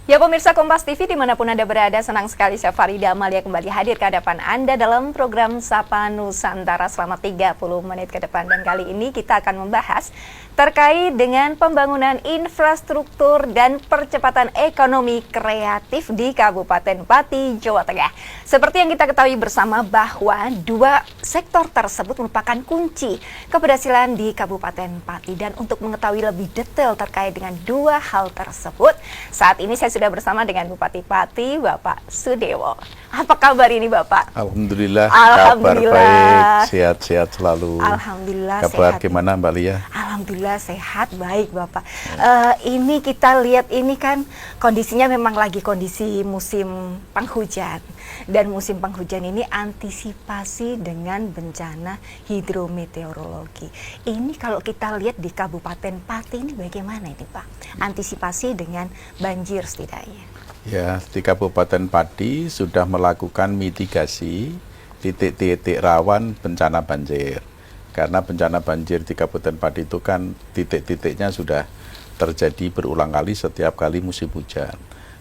Ya pemirsa Kompas TV dimanapun Anda berada, senang sekali saya Farida Amalia kembali hadir ke hadapan Anda dalam program Sapa Nusantara selama 30 menit ke depan. Dan kali ini kita akan membahas terkait dengan pembangunan infrastruktur dan percepatan ekonomi kreatif di Kabupaten Pati, Jawa Tengah. Seperti yang kita ketahui bersama bahwa dua sektor tersebut merupakan kunci keberhasilan di Kabupaten Pati. Dan untuk mengetahui lebih detail terkait dengan dua hal tersebut, saat ini saya sudah bersama dengan Bupati Pati, Bapak Sudewo. Apa kabar ini Bapak? Alhamdulillah, Alhamdulillah. Kabar baik, sehat-sehat selalu. Alhamdulillah kabar sehat. Gimana Mbak Lia? Alhamdulillah sehat, baik Bapak. Ini kita lihat ini kan kondisinya memang lagi kondisi musim penghujan. Dan musim penghujan ini antisipasi dengan bencana hidrometeorologi. Ini kalau kita lihat di Kabupaten Pati ini bagaimana ini Pak? Antisipasi dengan banjir setidaknya. Ya, di Kabupaten Pati sudah melakukan mitigasi titik-titik rawan bencana banjir. Karena bencana banjir di Kabupaten Pati itu kan titik-titiknya sudah terjadi berulang kali setiap kali musim hujan.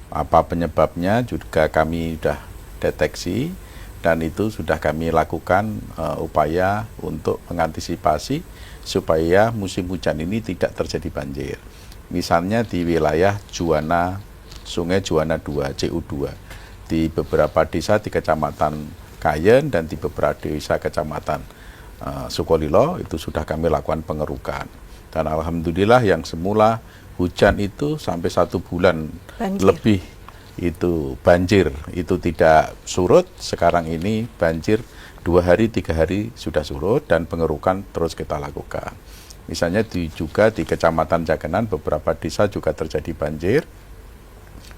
Apa penyebabnya juga kami sudah deteksi dan itu sudah kami lakukan upaya untuk mengantisipasi supaya musim hujan ini tidak terjadi banjir. Misalnya di wilayah Juwana, Sungai Juwana 2, CU2, di beberapa desa di Kecamatan Kayen dan di beberapa desa Kecamatan Sukolilo itu sudah kami lakukan pengerukan. Dan alhamdulillah yang semula hujan itu sampai 1 bulan lebih itu banjir, itu tidak surut. Sekarang ini banjir 2 hari, 3 hari sudah surut dan pengerukan terus kita lakukan. Misalnya juga di Kecamatan Jagenan beberapa desa juga terjadi banjir.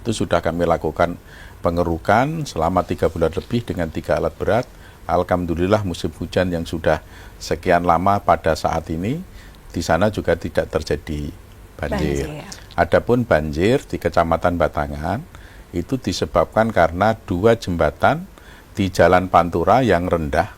Itu sudah kami lakukan pengerukan selama 3 bulan lebih dengan 3 alat berat. Alhamdulillah musim hujan yang sudah sekian lama pada saat ini di sana juga tidak terjadi banjir. Adapun banjir di Kecamatan Batangan itu disebabkan karena 2 jembatan di Jalan Pantura yang rendah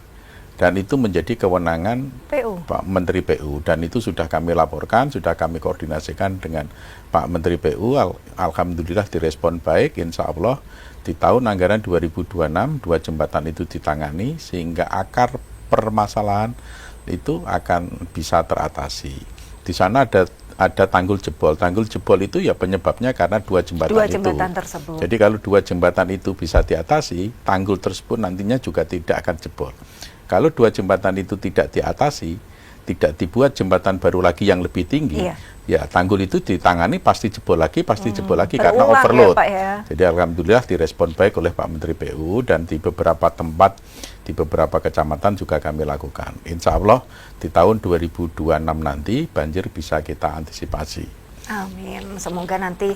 dan itu menjadi kewenangan Pak Menteri PU dan itu sudah kami laporkan, sudah kami koordinasikan dengan Pak Menteri PU. Alhamdulillah direspon baik, insya Allah di tahun anggaran 2026 2 jembatan itu ditangani sehingga akar permasalahan itu akan bisa teratasi. Di sana ada tanggul jebol. Tanggul jebol itu ya penyebabnya karena 2 jembatan tersebut. Jadi kalau 2 jembatan itu bisa diatasi, tanggul tersebut nantinya juga tidak akan jebol. Kalau 2 jembatan itu tidak diatasi, tidak dibuat jembatan baru lagi yang lebih tinggi, ya tanggul itu ditangani pasti jebol lagi, karena overload. Ya, Pak, ya. Jadi alhamdulillah direspon baik oleh Pak Menteri PU dan di beberapa tempat, di beberapa kecamatan juga kami lakukan. Insya Allah di tahun 2026 nanti banjir bisa kita antisipasi. Amin. Semoga nanti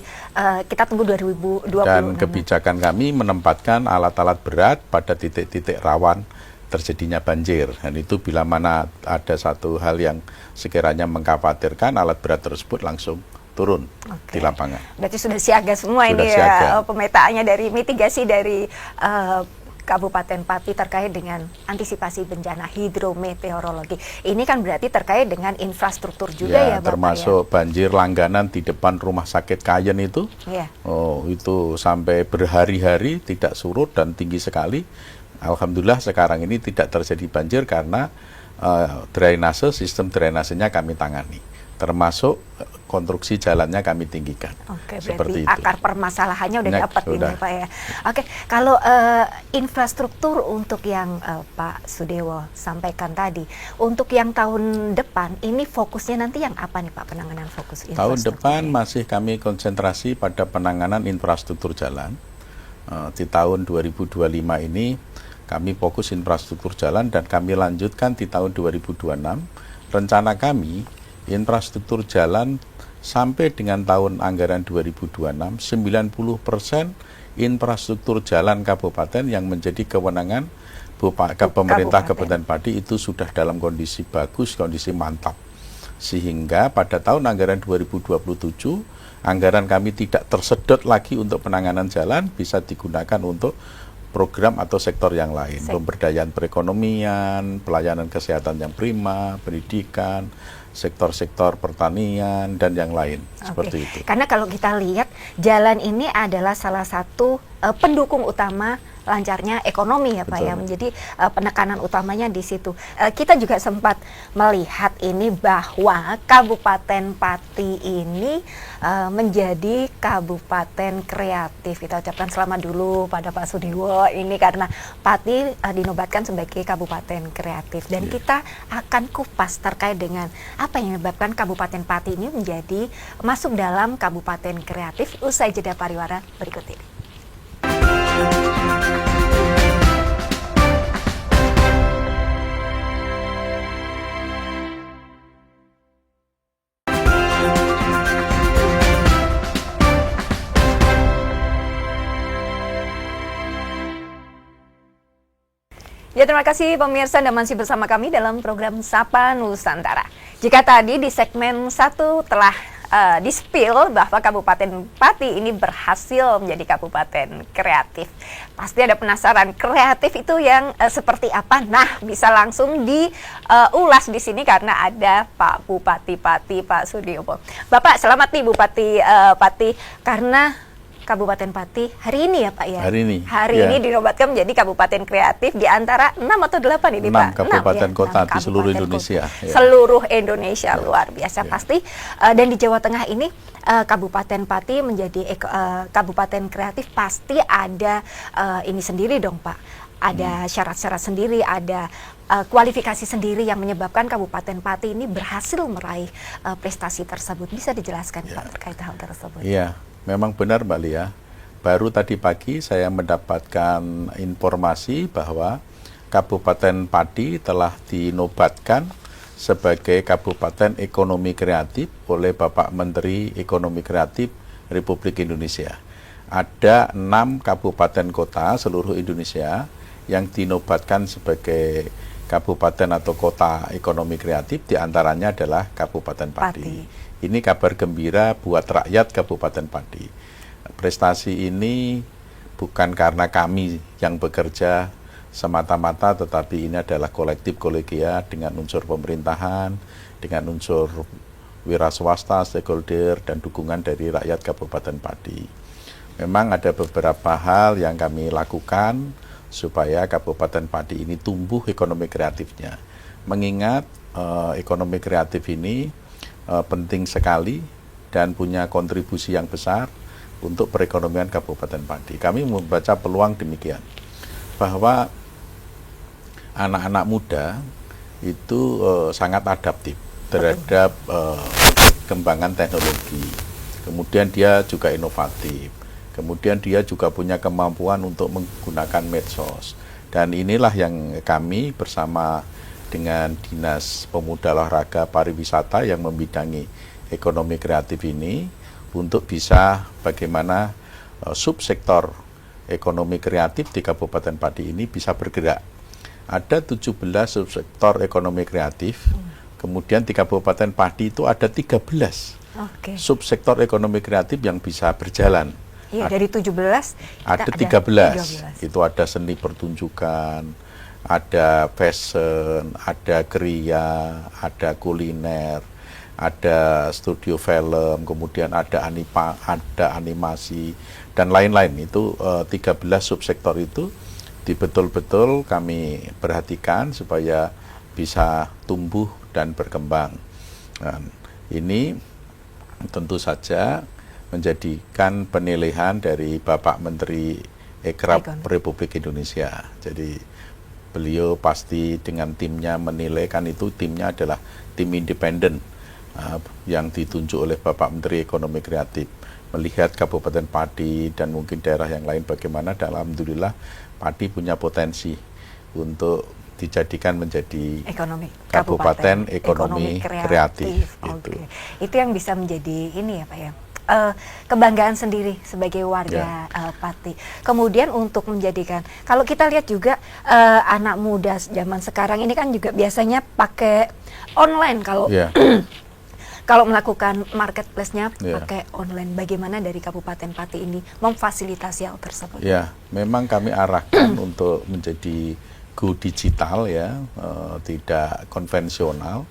kita tunggu 2026. Dan kebijakan kami menempatkan alat-alat berat pada titik-titik rawan terjadinya banjir, dan itu bila mana ada satu hal yang sekiranya mengkhawatirkan, alat berat tersebut langsung turun di lapangan. Berarti sudah siaga semua sudah ini ya pemetaannya dari mitigasi dari Kabupaten Pati terkait dengan antisipasi bencana hidrometeorologi. Ini kan berarti terkait dengan infrastruktur juga ya Bapak, termasuk banjir langganan di depan rumah sakit Kayen itu. Itu sampai berhari-hari tidak surut dan tinggi sekali. Alhamdulillah sekarang ini tidak terjadi banjir karena sistem drainasenya kami tangani, termasuk konstruksi jalannya kami tinggikan. Seperti berarti itu. Akar permasalahannya udah dapat ini Pak ya. Kalau infrastruktur untuk yang Pak Sudewo sampaikan tadi, untuk yang tahun depan ini fokusnya nanti yang apa nih Pak, penanganan fokus infrastruktur? Tahun depan masih kami konsentrasi pada penanganan infrastruktur jalan. Di tahun 2025 ini kami fokus infrastruktur jalan dan kami lanjutkan di tahun 2026. Rencana kami infrastruktur jalan sampai dengan tahun anggaran 2026, 90% infrastruktur jalan kabupaten yang menjadi kewenangan pemerintah Kabupaten Pati itu sudah dalam kondisi bagus, kondisi mantap. Sehingga pada tahun anggaran 2027, anggaran kami tidak tersedot lagi untuk penanganan jalan, bisa digunakan untuk program atau sektor yang lain, pemberdayaan perekonomian, pelayanan kesehatan yang prima, pendidikan, sektor-sektor pertanian dan yang lain seperti itu. Karena kalau kita lihat jalan ini adalah salah satu pendukung utama lancarnya ekonomi ya Pak ya, menjadi penekanan utamanya di situ. Kita juga sempat melihat ini bahwa Kabupaten Pati ini menjadi kabupaten kreatif. Kita ucapkan selamat dulu pada Pak Sudewo ini karena Pati dinobatkan sebagai kabupaten kreatif, dan kita akan kupas terkait dengan apa yang menyebabkan Kabupaten Pati ini menjadi masuk dalam kabupaten kreatif usai jeda pariwara berikut ini. Ya, terima kasih pemirsa, Anda masih bersama kami dalam program Sapa Nusantara. Jika tadi di segmen 1 telah di-spill bahwa Kabupaten Pati ini berhasil menjadi kabupaten kreatif. Pasti ada penasaran, kreatif itu yang seperti apa? Nah, bisa langsung diulas di sini karena ada Pak Bupati Pati, Pak Sudewo. Bapak, selamat nih Bupati Pati, karena Kabupaten Pati hari ini ya Pak ya? Hari ini dinobatkan menjadi kabupaten kreatif di antara 6 atau 8 ini Pak? 6 kabupaten kota di seluruh Indonesia. Seluruh Indonesia, luar biasa pasti. Dan di Jawa Tengah ini Kabupaten Pati menjadi kabupaten kreatif, pasti ada ini sendiri dong Pak. Ada syarat-syarat sendiri, ada kualifikasi sendiri yang menyebabkan Kabupaten Pati ini berhasil meraih prestasi tersebut. Bisa dijelaskan Pak terkait hal tersebut? Iya. Memang benar Mbak Lia, baru tadi pagi saya mendapatkan informasi bahwa Kabupaten Pati telah dinobatkan sebagai Kabupaten Ekonomi Kreatif oleh Bapak Menteri Ekonomi Kreatif Republik Indonesia. Ada 6 kabupaten kota seluruh Indonesia yang dinobatkan sebagai kabupaten atau kota ekonomi kreatif, diantaranya adalah Kabupaten Pati. Ini kabar gembira buat rakyat Kabupaten Pati. Prestasi ini bukan karena kami yang bekerja semata-mata, tetapi ini adalah kolektif kolegia dengan unsur pemerintahan, dengan unsur wira swasta, stakeholder, dan dukungan dari rakyat Kabupaten Pati. Memang ada beberapa hal yang kami lakukan supaya Kabupaten Pati ini tumbuh ekonomi kreatifnya. Mengingat ekonomi kreatif ini penting sekali dan punya kontribusi yang besar untuk perekonomian Kabupaten Pati. Kami membaca peluang demikian, bahwa anak-anak muda itu sangat adaptif terhadap kembangan teknologi. Kemudian dia juga inovatif. Kemudian dia juga punya kemampuan untuk menggunakan medsos. Dan inilah yang kami bersama dengan Dinas Pemuda Olahraga Pariwisata yang membidangi ekonomi kreatif ini untuk bisa bagaimana subsektor ekonomi kreatif di Kabupaten Pati ini bisa bergerak. Ada 17 subsektor ekonomi kreatif, kemudian di Kabupaten Pati itu ada 13 subsektor ekonomi kreatif yang bisa berjalan. Iya, dari 17 ada 13. Itu ada seni pertunjukan, ada fashion, ada kriya, ada kuliner, ada studio film, kemudian ada animasi, dan lain-lain. Itu 13 subsektor itu betul-betul kami perhatikan supaya bisa tumbuh dan berkembang. Dan ini tentu saja menjadikan penilaian dari Bapak Menteri Ekraf Republik Indonesia. Jadi beliau pasti dengan timnya menilai, kan itu timnya adalah tim independen yang ditunjuk oleh Bapak Menteri Ekonomi Kreatif, melihat Kabupaten Pati dan mungkin daerah yang lain bagaimana, dan alhamdulillah Pati punya potensi untuk dijadikan menjadi kabupaten ekonomi kreatif. Gitu. Itu yang bisa menjadi ini ya Pak ya, kebanggaan sendiri sebagai warga Pati. Kemudian untuk menjadikan, kalau kita lihat juga anak muda zaman sekarang ini kan juga biasanya pakai online kalau kalau melakukan marketplace-nya pakai online. Bagaimana dari Kabupaten Pati ini memfasilitasi hal tersebut? Ya, memang kami arahkan untuk menjadi go digital ya, tidak konvensional,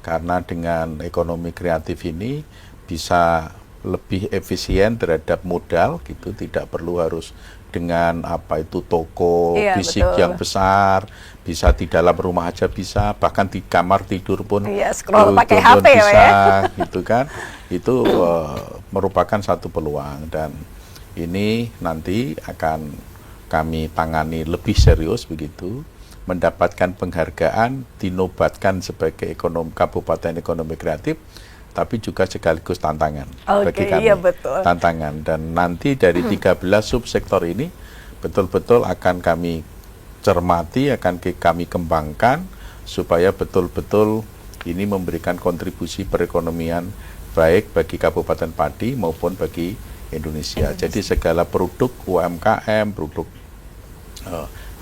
karena dengan ekonomi kreatif ini bisa lebih efisien terhadap modal gitu, tidak perlu harus dengan apa itu toko fisik yang besar, bisa di dalam rumah aja bisa, bahkan di kamar tidur pun scroll pakai HP bisa ya. gitu kan. Itu merupakan satu peluang, dan ini nanti akan kami tangani lebih serius begitu, mendapatkan penghargaan, dinobatkan sebagai Kabupaten Ekonomi Kreatif, tapi juga sekaligus tantangan bagi kami. Iya, betul. Tantangan, dan nanti dari 13 subsektor ini betul-betul akan kami cermati, akan kami kembangkan supaya betul-betul ini memberikan kontribusi perekonomian baik bagi Kabupaten Pati maupun bagi Indonesia. Jadi segala produk UMKM, produk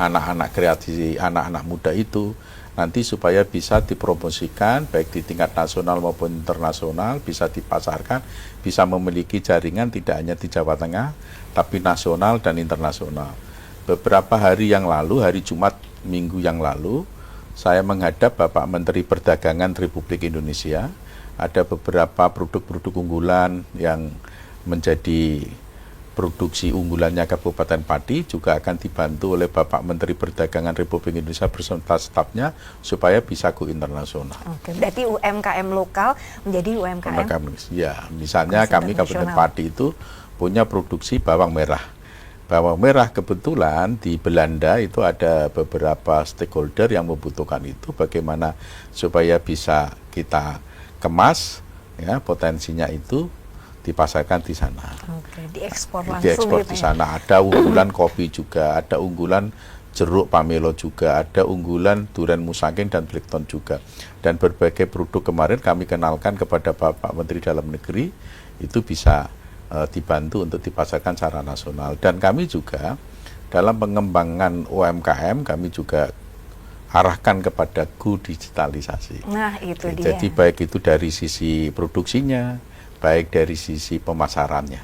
anak-anak kreatif, anak-anak muda itu nanti supaya bisa dipromosikan baik di tingkat nasional maupun internasional, bisa dipasarkan, bisa memiliki jaringan tidak hanya di Jawa Tengah, tapi nasional dan internasional. Beberapa hari yang lalu, hari Jumat minggu yang lalu, saya menghadap Bapak Menteri Perdagangan Republik Indonesia. Ada beberapa produk-produk unggulan yang menjadi produksi unggulannya Kabupaten Pati juga akan dibantu oleh Bapak Menteri Perdagangan Republik Indonesia beserta stafnya supaya bisa go internasional. Oke, berarti UMKM lokal menjadi UMKM. Ya, misalnya kami Kabupaten Pati itu punya produksi bawang merah. Bawang merah kebetulan di Belanda itu ada beberapa stakeholder yang membutuhkan itu, bagaimana supaya bisa kita kemas, ya potensinya itu dipasarkan di sana. Oke, diekspor langsung. Diekspor di sana. Ada unggulan kopi juga, ada unggulan jeruk pamelo juga, ada unggulan durian musangking dan blackton juga. Dan berbagai produk kemarin kami kenalkan kepada Bapak Menteri Dalam Negeri, itu bisa dibantu untuk dipasarkan secara nasional. Dan kami juga dalam pengembangan UMKM, kami juga arahkan kepada go digitalisasi. Nah, itu dia. Jadi baik itu dari sisi produksinya, baik dari sisi pemasarannya.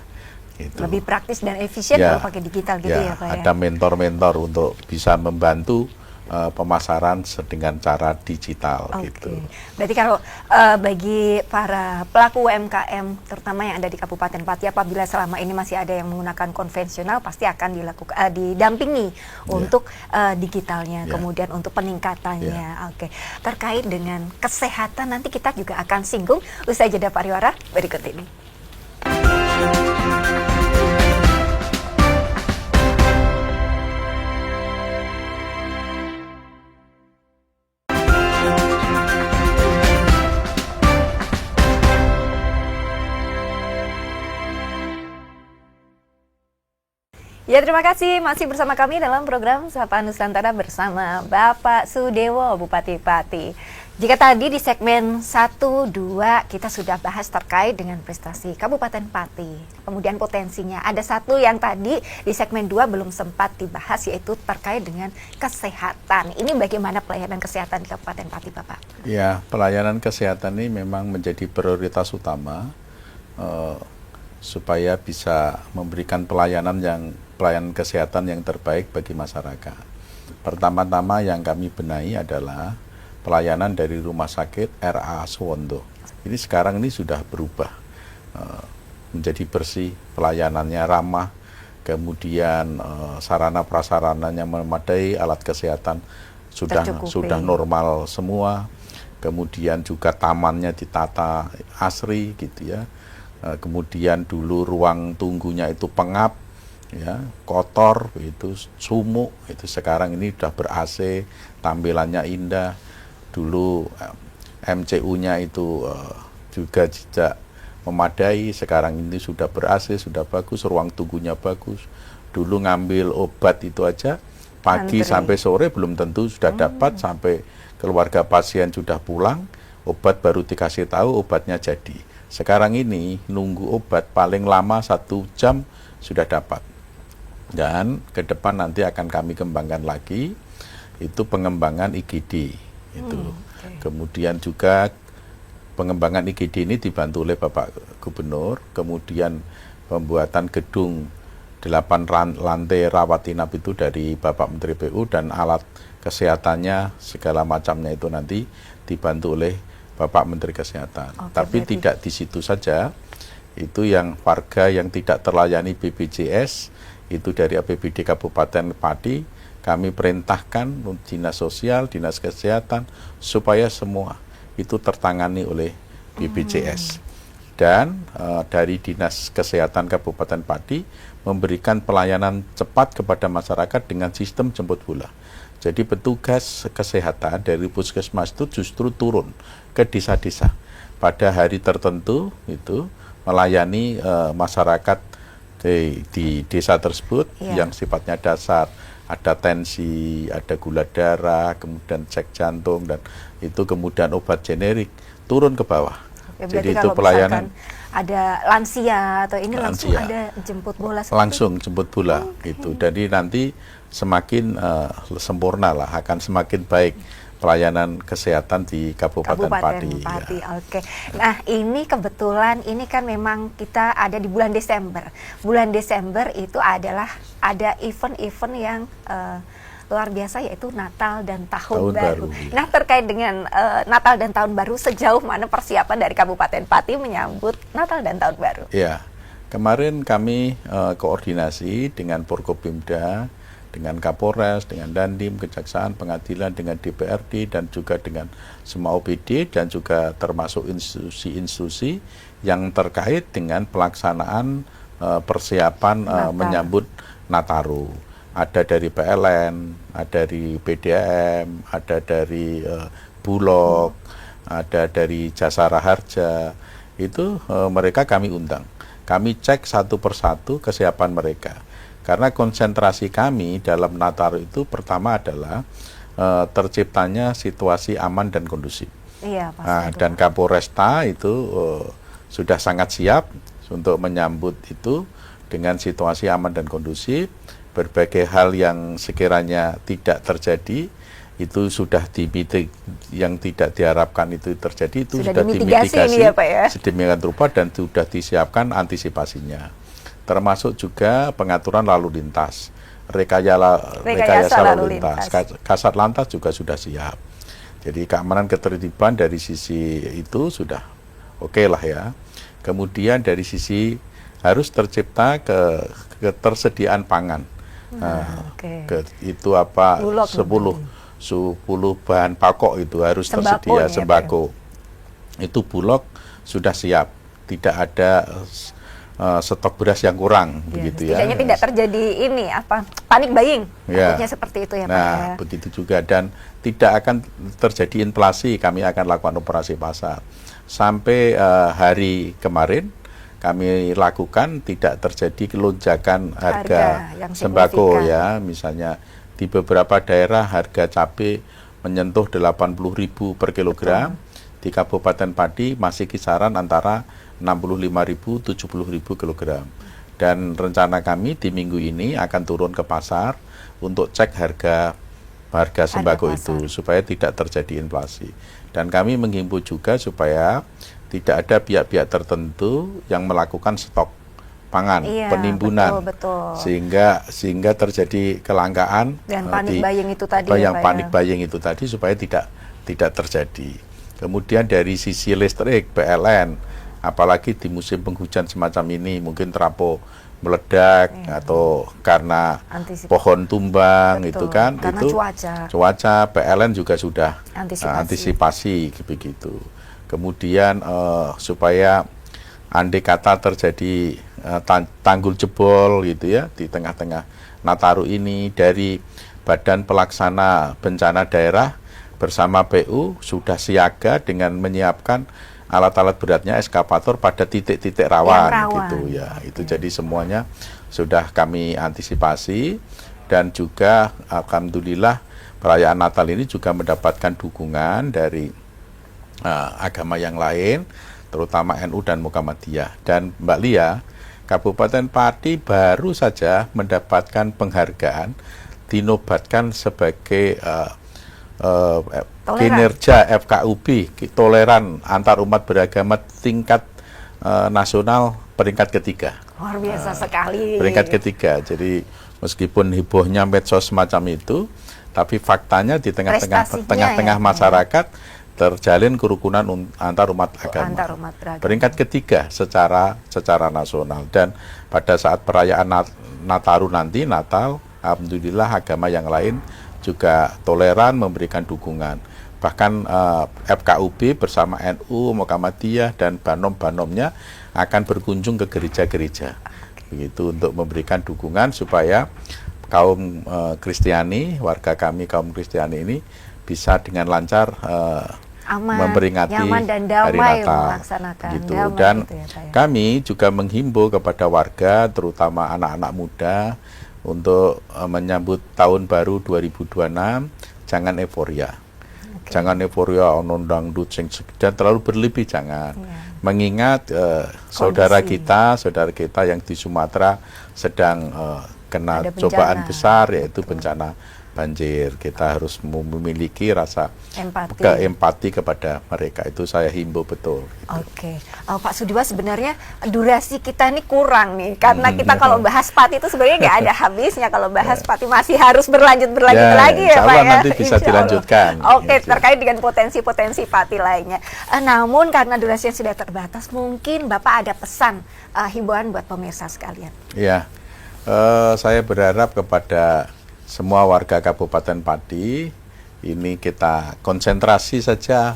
Gitu. Lebih praktis dan efisien kalau pakai digital gitu ya Pak ya? Ada mentor-mentor untuk bisa membantu pemasaran dengan cara digital. Gitu. Berarti kalau bagi para pelaku UMKM, terutama yang ada di Kabupaten Pati, apabila selama ini masih ada yang menggunakan konvensional, pasti akan didampingi untuk digitalnya, kemudian untuk peningkatannya. Terkait dengan kesehatan, nanti kita juga akan singgung usai jeda pariwara berikut ini. Ya, terima kasih masih bersama kami dalam program Sapa Nusantara bersama Bapak Sudewo, Bupati Pati. Jika tadi di segmen 1-2 kita sudah bahas terkait dengan prestasi Kabupaten Pati, kemudian potensinya. Ada satu yang tadi di segmen 2 belum sempat dibahas, yaitu terkait dengan kesehatan. Ini bagaimana pelayanan kesehatan di Kabupaten Pati, Bapak? Ya, pelayanan kesehatan ini memang menjadi prioritas utama supaya bisa memberikan pelayanan kesehatan yang terbaik bagi masyarakat. Pertama-tama yang kami benahi adalah pelayanan dari Rumah Sakit RA Suwondo. Ini sekarang ini sudah berubah menjadi bersih, pelayanannya ramah, kemudian sarana prasarananya memadai, alat kesehatan sudah normal semua, kemudian juga tamannya ditata asri gitu ya. Kemudian dulu ruang tunggunya itu pengap, ya, kotor, itu sumuk, itu sekarang ini sudah ber-AC, tampilannya indah. Dulu MCU-nya itu juga tidak memadai, sekarang ini sudah ber-AC, sudah bagus, ruang tunggunya bagus. Dulu ngambil obat itu aja pagi sampai sore belum tentu sudah dapat, sampai keluarga pasien sudah pulang, obat baru dikasih tahu obatnya jadi. Sekarang ini nunggu obat paling lama 1 jam sudah dapat. Dan ke depan nanti akan kami kembangkan lagi, itu pengembangan IGD. Kemudian juga pengembangan IGD ini dibantu oleh Bapak Gubernur, kemudian pembuatan gedung 8 lantai rawat inap itu dari Bapak Menteri PU, dan alat kesehatannya segala macamnya itu nanti dibantu oleh Bapak Menteri Kesehatan. Tapi tidak di situ saja, Itu yang warga yang tidak terlayani BPJS, itu dari APBD Kabupaten Pati, kami perintahkan Dinas Sosial, Dinas Kesehatan, supaya semua itu tertangani oleh BPJS. Dan dari Dinas Kesehatan Kabupaten Pati memberikan pelayanan cepat kepada masyarakat dengan sistem jemput bola. Jadi petugas kesehatan dari puskesmas itu justru turun ke desa-desa pada hari tertentu, itu melayani masyarakat di desa tersebut yang sifatnya dasar, ada tensi, ada gula darah, kemudian cek jantung, dan itu kemudian obat generik turun ke bawah. Oke, jadi itu pelayanan ada lansia atau ini langsung ada jemput bola langsung jemput bola itu. Jadi nanti semakin sempurna lah, akan semakin baik pelayanan kesehatan di Kabupaten Pati. Ya. Oke. Nah, ini kebetulan ini kan memang kita ada di bulan Desember. Bulan Desember itu adalah ada event-event yang luar biasa, yaitu Natal dan Tahun Baru. Ya. Nah, terkait dengan Natal dan Tahun Baru, sejauh mana persiapan dari Kabupaten Pati menyambut Natal dan Tahun Baru? Ya, kemarin kami koordinasi dengan Forkopimda, dengan Kapolres, dengan Dandim, Kejaksaan, Pengadilan, dengan DPRD, dan juga dengan semua OPD, dan juga termasuk institusi-institusi yang terkait dengan pelaksanaan persiapan menyambut Nataru. Ada dari PLN, ada dari PDAM, ada dari Bulog, ada dari Jasara Harja. Itu mereka kami undang. Kami cek satu persatu kesiapan mereka. Karena konsentrasi kami dalam Nataru itu pertama adalah terciptanya situasi aman dan kondusif. Iya, pasti. Dan Kapolresta itu sudah sangat siap untuk menyambut itu dengan situasi aman dan kondusif. Berbagai hal yang sekiranya tidak terjadi itu sudah yang tidak diharapkan itu terjadi, itu sudah dimitigasi ya, Pak, ya? sedemikian rupa dan sudah disiapkan antisipasinya. Termasuk juga pengaturan lalu lintas, rekayasa lalu lintas. Kasat Lantas juga sudah siap. Jadi keamanan ketertiban dari sisi itu sudah oke lah ya. Kemudian dari sisi harus tercipta ketersediaan pangan. Itu apa, 10 bahan pokok itu harus tersedia, sembako. Itu Bulog sudah siap, tidak ada stok beras yang kurang, begitu ya. Setidaknya tidak terjadi ini panik buying, takutnya seperti itu ya, Pak. Nah, begitu juga, dan tidak akan terjadi inflasi. Kami akan lakukan operasi pasar. Sampai hari kemarin kami lakukan tidak terjadi lonjakan harga sembako ya. Misalnya di beberapa daerah harga cabai menyentuh 80.000 per kilogram. Di Kabupaten Pati masih kisaran antara 65.000, 70.000 kilogram. Dan rencana kami di minggu ini akan turun ke pasar untuk cek harga sembako itu supaya tidak terjadi inflasi. Dan kami menghimbau juga supaya tidak ada pihak-pihak tertentu yang melakukan stok pangan, penimbunan, sehingga terjadi kelangkaan dan panik buying itu tadi. Panik buying itu tadi supaya tidak terjadi. Kemudian dari sisi listrik, PLN, apalagi di musim penghujan semacam ini, mungkin trafo meledak atau karena pohon tumbang, itu kan, karena itu cuaca, PLN juga sudah antisipasi begitu. Kemudian supaya andai kata terjadi tanggul jebol gitu ya di tengah-tengah Nataru ini, dari Badan Pelaksana Bencana Daerah bersama PU sudah siaga dengan menyiapkan alat-alat beratnya eskavator pada titik-titik rawan gitu ya. Itu jadi semuanya sudah kami antisipasi, dan juga alhamdulillah perayaan Natal ini juga mendapatkan dukungan dari agama yang lain, terutama NU dan Muhammadiyah. Dan Mbak Lia, Kabupaten Pati baru saja mendapatkan penghargaan, dinobatkan sebagai kinerja FKUB, toleran antar umat beragama tingkat nasional peringkat ketiga. Luar biasa sekali. Peringkat ketiga. Jadi meskipun hebohnya medsos semacam itu, tapi faktanya di tengah-tengah masyarakat terjalin kerukunan antar umat agama. Antar umat beragama. Peringkat ketiga secara nasional, dan pada saat perayaan Nataru nanti, Natal, alhamdulillah agama yang lain juga toleran memberikan dukungan. Bahkan FKUB bersama NU, Muhammadiyah dan Banom-banomnya akan berkunjung ke gereja-gereja. Begitu untuk memberikan dukungan supaya kaum Kristiani, warga kami kaum Kristiani ini bisa dengan lancar aman, memperingati nyaman dan hari damai Natal. melaksanakan. Gitu. Damai Dan gitu ya, Pak, ya. kami juga menghimbau kepada warga, terutama anak-anak muda, untuk menyambut tahun baru 2026, jangan euforia. Jangan euforia ono dangdut sing dan terlalu berlebih, jangan. Mengingat saudara kita yang di Sumatera sedang kena Ada cobaan bencana. besar, yaitu bencana banjir. Kita harus memiliki rasa empati kepada mereka. Itu saya himbau betul. Oke, Pak Sudiwa, sebenarnya durasi kita ini kurang nih, karena kita kalau bahas Pati itu sebenarnya nggak ada habisnya. Kalau bahas Pati masih harus berlanjut lagi ya, insya Pak Allah ya. nanti bisa Insya Allah. dilanjutkan. Oke, terkait dengan potensi-potensi Pati lainnya. Namun karena durasi yang sudah terbatas, mungkin Bapak ada pesan himbauan buat pemirsa sekalian. Ya, saya berharap kepada semua warga Kabupaten Pati, ini kita konsentrasi saja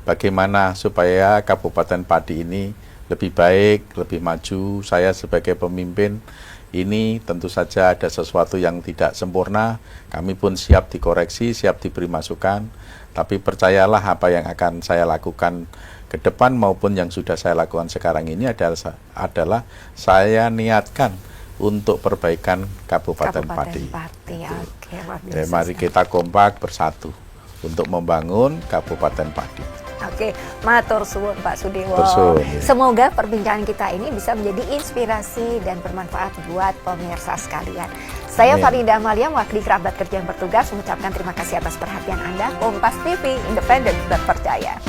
bagaimana supaya Kabupaten Pati ini lebih baik, lebih maju. Saya sebagai pemimpin ini tentu saja ada sesuatu yang tidak sempurna, kami pun siap dikoreksi, siap diberi masukan, tapi percayalah apa yang akan saya lakukan ke depan maupun yang sudah saya lakukan sekarang ini adalah saya niatkan untuk perbaikan Kabupaten Pati. Oke, luar biasa. Ya, mari kita kompak bersatu untuk membangun Kabupaten Pati. Oke, matur suwun Pak Sudiwo. Ya. Semoga perbincangan kita ini bisa menjadi inspirasi dan bermanfaat buat pemirsa sekalian. Saya Farida Amalia, mewakili kerabat kerja yang bertugas, mengucapkan terima kasih atas perhatian Anda. Kompas TV, independen, terpercaya.